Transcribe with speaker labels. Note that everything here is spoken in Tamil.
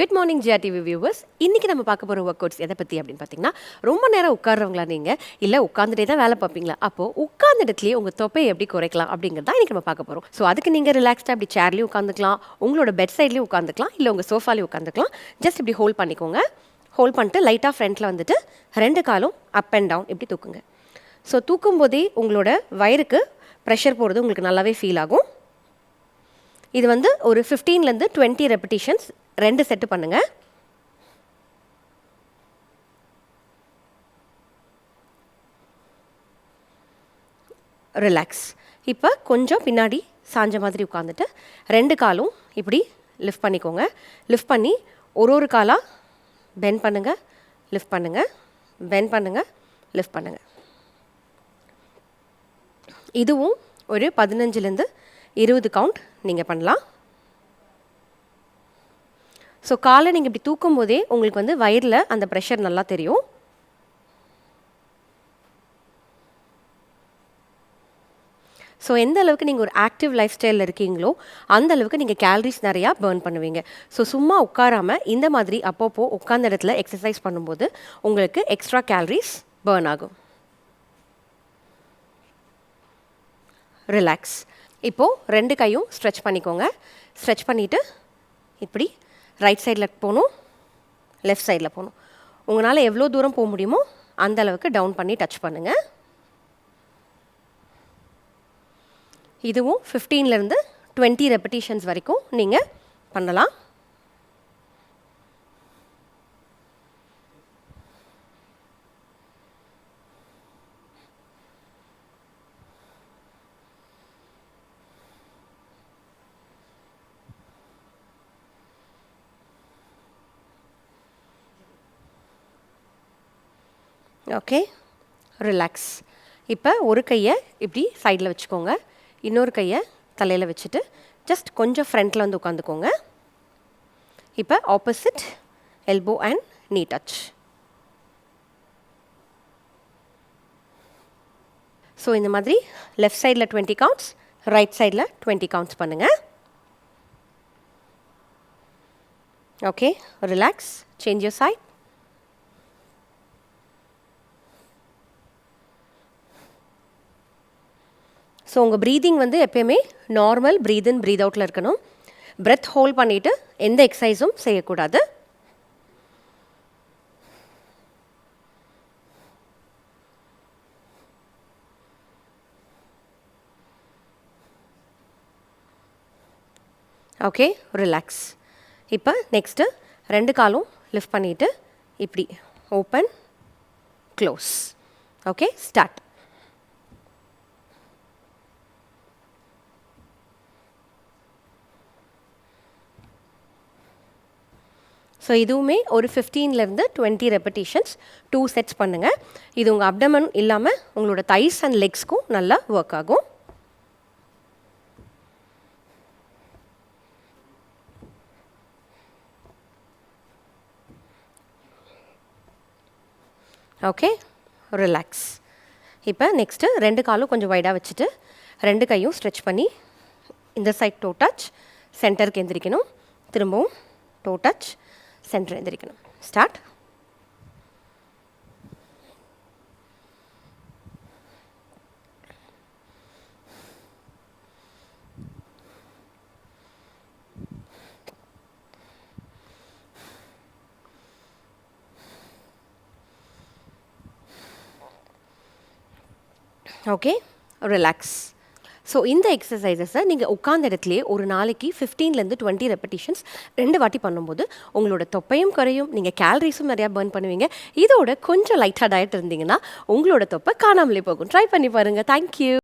Speaker 1: Good morning ஜிஆர்டிவி viewers. இன்றைக்கி நம்ம பார்க்க போகிற ஒர்க் அவுட்ஸ் எதை பற்றி அப்படின்னு பார்த்தீங்கன்னா, ரொம்ப நேரம் உட்கார்றவங்களா நீங்கள், இல்லை உட்காந்துட்டே தான் வேலை பார்ப்பீங்களா? அப்போது உட்கார்ந்த இடத்துலேயே உங்கள் தொப்பையை எப்படி குறைக்கலாம் அப்படிங்கிறத இன்றைக்கி நம்ம பார்க்க போகிறோம். ஸோ அதுக்கு நீங்கள் ரிலாக்ஸ்டாக அப்படி சேர்லேயும் உட்காந்துக்கலாம், உங்களோட பெட் சைட்லேயும் உட்காந்துக்கலாம், இல்லை உங்கள் சோஃபாலையும் உட்காந்துக்கலாம். ஜஸ்ட் இப்படி ஹோல்ட் பண்ணிக்கோங்க. ஹோல்ட் பண்ணிட்டு லைட்டாக ஃப்ரண்ட்டில் வந்துட்டு 2 காலும் அப் அண்ட் டவுன் இப்படி தூக்குங்க. ஸோ தூக்கும் போதே உங்களோட வயிறுக்கு ப்ரெஷர் போகிறது உங்களுக்கு நல்லாவே ஃபீல் ஆகும். இது வந்து ஒரு 15லேருந்து 20 ரெப்பிட்டிஷன்ஸ் 2 செட்டு பண்ணுங்கள். ரிலாக்ஸ். இப்போ கொஞ்சம் பின்னாடி சாஞ்ச மாதிரி உட்காந்துட்டு 2 காலும் இப்படி லிஃப்ட் பண்ணிக்கோங்க. லிஃப்ட் பண்ணி ஒரு காலாக பெண்ட் பண்ணுங்கள், லிஃப்ட் பண்ணுங்கள், பெண்ட் பண்ணுங்கள், லிஃப்ட் பண்ணுங்கள். இதுவும் ஒரு 15லேருந்து 20 கவுண்ட் நீங்கள் பண்ணலாம். ஸோ காலை நீங்கள் இப்படி தூக்கும் போதே உங்களுக்கு வந்து வயிறில் அந்த ப்ரெஷர் நல்லா தெரியும். ஸோ எந்த அளவுக்கு நீங்கள் ஒரு ஆக்டிவ் லைஃப் ஸ்டைலில் இருக்கீங்களோ அந்த அளவுக்கு நீங்கள் கேலரிஸ் நிறையா பர்ன் பண்ணுவீங்க. ஸோ சும்மா உட்காராமல் இந்த மாதிரி அப்பப்போ உட்கார்ந்த இடத்துல எக்ஸசைஸ் பண்ணும்போது உங்களுக்கு எக்ஸ்ட்ரா கேலரிஸ் பர்ன் ஆகும். ரிலாக்ஸ். இப்போது 2 கையும் ஸ்ட்ரெச் பண்ணிக்கோங்க. ஸ்ட்ரெச் பண்ணிவிட்டு இப்படி ரைட் சைடில் போகணும், லெஃப்ட் சைடில் போகணும். உங்களால் எவ்வளோ தூரம் போக முடியுமோ அந்த அளவுக்கு டவுன் பண்ணி டச் பண்ணுங்கள். இதுவும் 15லேருந்து 20 ரெப்பிட்டிஷன்ஸ் வரைக்கும் நீங்கள் பண்ணலாம். Okay, relax. இப்போ ஒரு கையை இப்படி சைடில் வச்சுக்கோங்க, இன்னொரு கையை தலையில் வச்சுட்டு ஜஸ்ட் கொஞ்சம் ஃப்ரண்ட்டில் வந்து உட்காந்துக்கோங்க. இப்போ ஆப்போசிட் எல்போ அண்ட் நீ டச். ஸோ இந்த மாதிரி லெஃப்ட் சைடில் 20 கவுண்ட்ஸ், ரைட் சைடில் 20 கவுண்ட்ஸ் பண்ணுங்கள். Okay, relax. Change your side. So உங்கள் ப்ரீதிங் வந்து எப்போயுமே நார்மல் ப்ரீத் இன் ப்ரீத் அவுட்டில் இருக்கணும். பிரெத் ஹோல்ட் பண்ணிவிட்டு எந்த எக்ஸசைஸும் செய்யக்கூடாது. Okay, relax. இப்போ நெக்ஸ்ட்டு 2 காலும் லிஃப்ட் பண்ணிவிட்டு இப்படி open, close. Okay, start. So இதுவுமே ஒரு 15லேருந்து 20 ரெப்பிட்டிஷன்ஸ் 2 செட்ஸ் பண்ணுங்கள். இது உங்கள் அப்டமன் இல்லாமல் உங்களோட தைஸ் அண்ட் லெக்ஸ்க்கும் நல்லா ஒர்க் ஆகும். Okay, relax. இப்போ நெக்ஸ்ட்டு 2 காலும் கொஞ்சம் வைடாக வச்சுட்டு 2 கையும் ஸ்ட்ரெச் பண்ணி இந்த சைட் டோ டச், சென்டருக்கு எந்திரிக்கணும். திரும்பவும் டோ டச், சென்டர் எந்திரிக்கணும். ஸ்டார்ட். Okay, relax. ஸோ இந்த எக்ஸசைசஸை நீங்கள் உட்கார்ந்த இடத்துலையே ஒரு நாளைக்கு 15லேருந்து 20 ரெப்பிட்டிஷன்ஸ் 2 வாட்டி பண்ணும்போது உங்களோட தொப்பையும் குறையும், நீங்கள் கேலரிஸும் நிறையா பர்ன் பண்ணுவீங்க. இதோட கொஞ்சம் லைட்டாக டயட் இருந்தீங்கன்னா உங்களோட தொப்பை காணாமலே போகும். ட்ரை பண்ணி பாருங்கள். தேங்க்யூ.